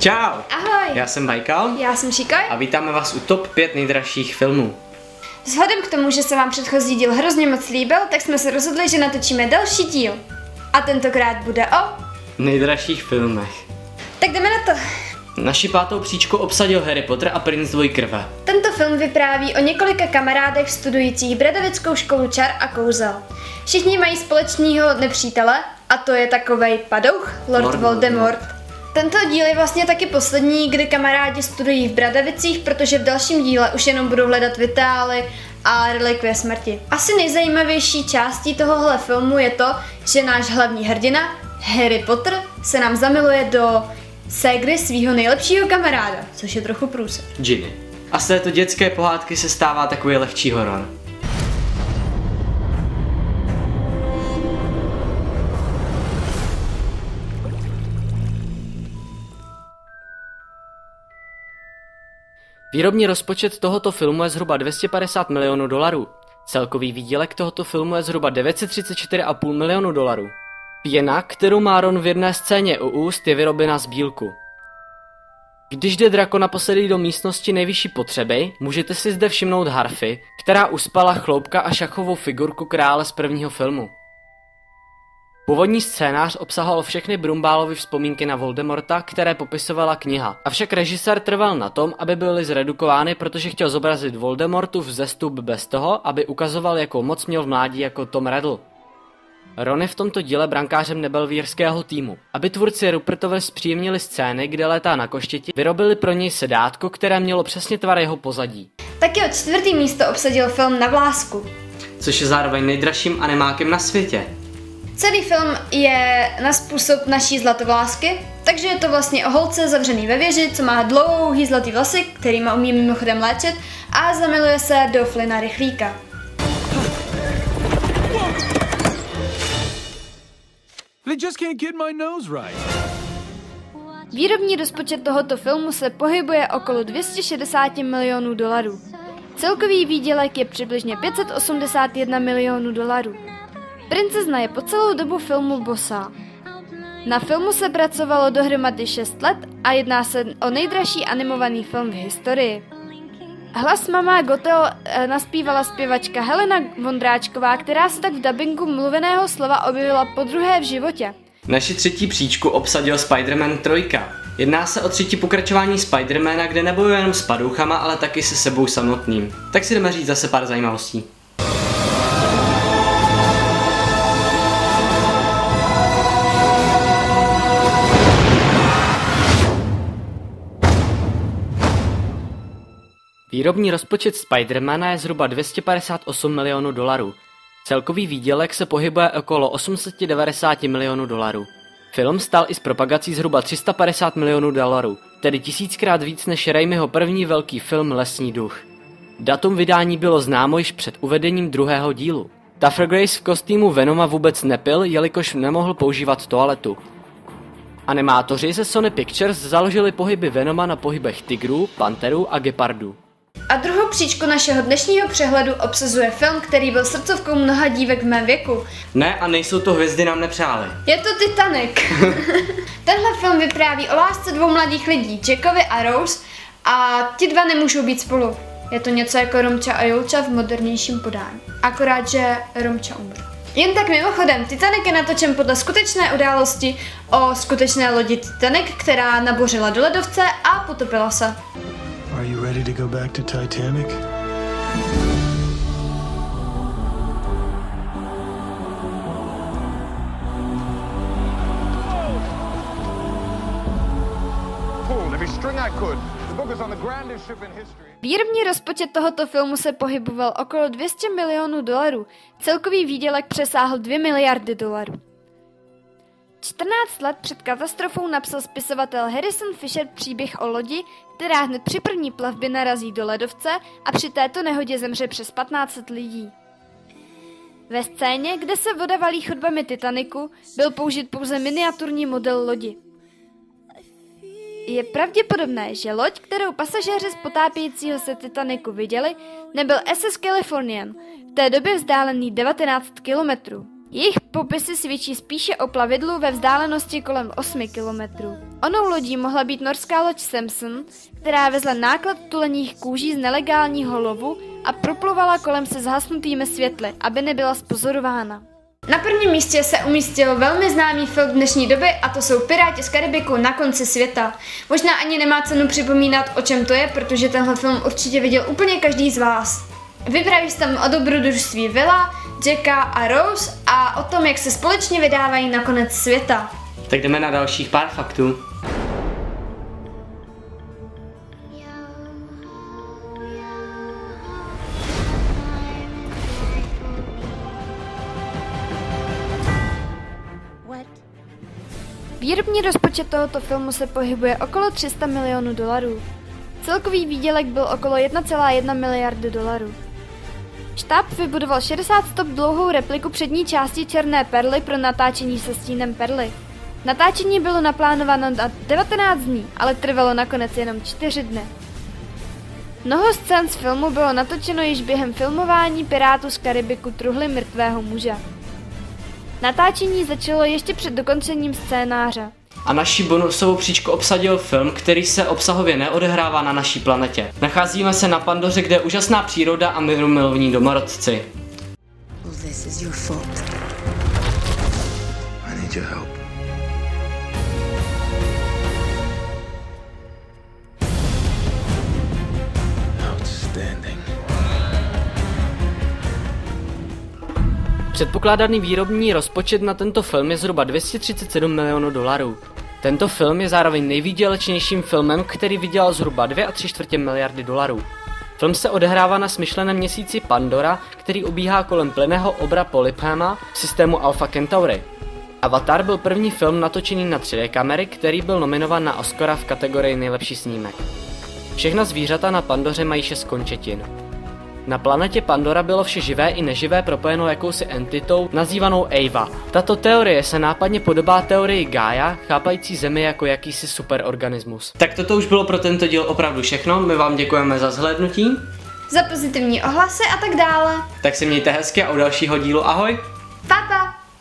Čau! Ahoj! Já jsem Bajkal. Já jsem Šikoj. A vítáme vás u top 5 nejdražších filmů. Vzhledem k tomu, že se vám předchozí díl hrozně moc líbil, tak jsme se rozhodli, že natočíme další díl. A tentokrát bude o nejdražších filmech. Tak jdeme na to. Naši pátou příčku obsadil Harry Potter a princ dvojkrve. Tento film vypráví o několika kamarádech studujících Bradavickou školu čar a kouzel. Všichni mají společného nepřítele a to je takovej padouch, Lord Voldemort. Tento díl je vlastně taky poslední, kdy kamarádi studují v Bradavicích, protože v dalším díle už jenom budou hledat vitály a relikvie smrti. Asi nejzajímavější částí tohohle filmu je to, že náš hlavní hrdina, Harry Potter, se nám zamiluje do ségry svýho nejlepšího kamaráda, což je trochu průser. Ginny. A z této dětské pohádky se stává takový lehčí horor. Výrobní rozpočet tohoto filmu je zhruba 250 milionů dolarů. Celkový výdělek tohoto filmu je zhruba 934,5 milionů dolarů. Pěna, kterou má Ron v jedné scéně u úst, je vyrobena z bílku. Když jde Draco naposledy do místnosti nejvyšší potřeby, můžete si zde všimnout harfy, která uspala chloupka a šachovou figurku krále z prvního filmu. Původní scénář obsahoval všechny Brumbálovy vzpomínky na Voldemorta, které popisovala kniha. Avšak režisér trval na tom, aby byly zredukovány, protože chtěl zobrazit Voldemortův vzestup bez toho, aby ukazoval, jakou moc měl v mládí jako Tom Riddle. Ron je v tomto díle brankářem nebelvírského týmu. Aby tvůrci Rupertovi zpříjemnili scény, kde létá na koštěti, vyrobili pro něj sedátko, které mělo přesně tvar jeho pozadí. Taky o 4. místo obsadil film Na vlásku, což je zároveň nejdražším animákem na světě. Celý film je na způsob naší zlatovlásky, takže je to vlastně o holce zavřený ve věži, co má dlouhý zlatý vlasy, kterýma umí mimochodem léčit, a zamiluje se do Flynna Rychlíka. Výrobní rozpočet tohoto filmu se pohybuje okolo 260 milionů dolarů. Celkový výdělek je přibližně 581 milionů dolarů. Princezna je po celou dobu filmu bosá. Na filmu se pracovalo dohromady 6 let a jedná se o nejdražší animovaný film v historii. Hlas Mama Gothel naspívala zpěvačka Helena Vondráčková, která se tak v dabingu mluveného slova objevila podruhé v životě. Naši třetí příčku obsadil Spider-Man 3. Jedná se o třetí pokračování Spider-Mana, kde nebojuje jenom s padouchama, ale taky se sebou samotným. Tak si jdeme říct zase pár zajímavostí. Výrobní rozpočet Spider-Mana je zhruba 258 milionů dolarů. Celkový výdělek se pohybuje okolo 890 milionů dolarů. Film stál i s propagací zhruba 350 milionů dolarů, tedy 1000krát víc než Raimiho první velký film Lesní duch. Datum vydání bylo známo již před uvedením druhého dílu. Topher Grace v kostýmu Venoma vůbec nepil, jelikož nemohl používat toaletu. Animátoři ze Sony Pictures založili pohyby Venoma na pohybech tigrů, panterů a gepardů. A druhou příčku našeho dnešního přehledu obsazuje film, který byl srdcovkou mnoha dívek v mém věku. Ne, a nejsou to hvězdy nám nepřáli. Je to Titanic. Tenhle film vypráví o lásce dvou mladých lidí, Jackovi a Rose, a ti dva nemůžou být spolu. Je to něco jako Romča a Julča v modernějším podání. Akorát, že Romča umře. Jen tak mimochodem, Titanic je natočen podle skutečné události o skutečné lodi Titanic, která nabořila do ledovce a potopila se. Are you ready to go back to Titanic? Výrobní rozpočet tohoto filmu se pohyboval okolo 200 milionů dolarů. Celkový výdělek přesáhl 2 miliardy dolarů. 14 let před katastrofou napsal spisovatel Harrison Fisher příběh o lodi, která hned při první plavbě narazí do ledovce a při této nehodě zemře přes 1500 lidí. Ve scéně, kde se voda valí chodbami Titaniku, byl použit pouze miniaturní model lodi. Je pravděpodobné, že loď, kterou pasažéři z potápějícího se Titaniku viděli, nebyl SS Californian, v té době vzdálený 19 kilometrů. Jejich popisy svědčí spíše o plavidlu ve vzdálenosti kolem 8 kilometrů. Onou lodí mohla být norská loď Samson, která vezla náklad tuleních kůží z nelegálního lovu a proplovala kolem se zhasnutými světly, aby nebyla zpozorována. Na prvním místě se umístil velmi známý film dnešní doby a to jsou Piráti z Karibiku na konci světa. Možná ani nemá cenu připomínat, o čem to je, protože tenhle film určitě viděl úplně každý z vás. Vypráví se tam o dobrodružství Willa, Jacka a Rose a o tom, jak se společně vydávají na konec světa. Tak jdeme na dalších pár faktů. Výrobní rozpočet tohoto filmu se pohybuje okolo 300 milionů dolarů. Celkový výdělek byl okolo 1,1 miliardy dolarů. Štáb vybudoval 60 stop dlouhou repliku přední části Černé perly pro natáčení se stínem perly. Natáčení bylo naplánováno na 19 dní, ale trvalo nakonec jenom 4 dny. Mnoho scén z filmu bylo natočeno již během filmování Pirátů z Karibiku Truhly mrtvého muže. Natáčení začalo ještě před dokončením scénáře. A naši bonusovou příčku obsadil film, který se obsahově neodehrává na naší planetě. Nacházíme se na Pandoře, kde je úžasná příroda a mírumilovní domorodci. This is your fault. I need your help. Outstanding. Předpokládaný výrobní rozpočet na tento film je zhruba 237 milionů dolarů. Tento film je zároveň nejvýdělečnějším filmem, který vydělal zhruba 2,75 miliardy dolarů. Film se odehrává na smyšleném měsíci Pandora, který obíhá kolem plynného obra Polyphema v systému Alpha Centauri. Avatar byl první film natočený na 3D kamery, který byl nominován na Oscara v kategorii nejlepší snímek. Všechna zvířata na Pandoře mají 6 končetin. Na planetě Pandora bylo vše živé i neživé propojeno jakousi entitou nazývanou Eva. Tato teorie se nápadně podobá teorii Gaia, chápající Zemi jako jakýsi superorganismus. Tak toto už bylo pro tento díl opravdu všechno, my vám děkujeme za zhlédnutí. Za pozitivní ohlasy a tak dále. Tak se mějte hezky a u dalšího dílu ahoj! Pa, pa.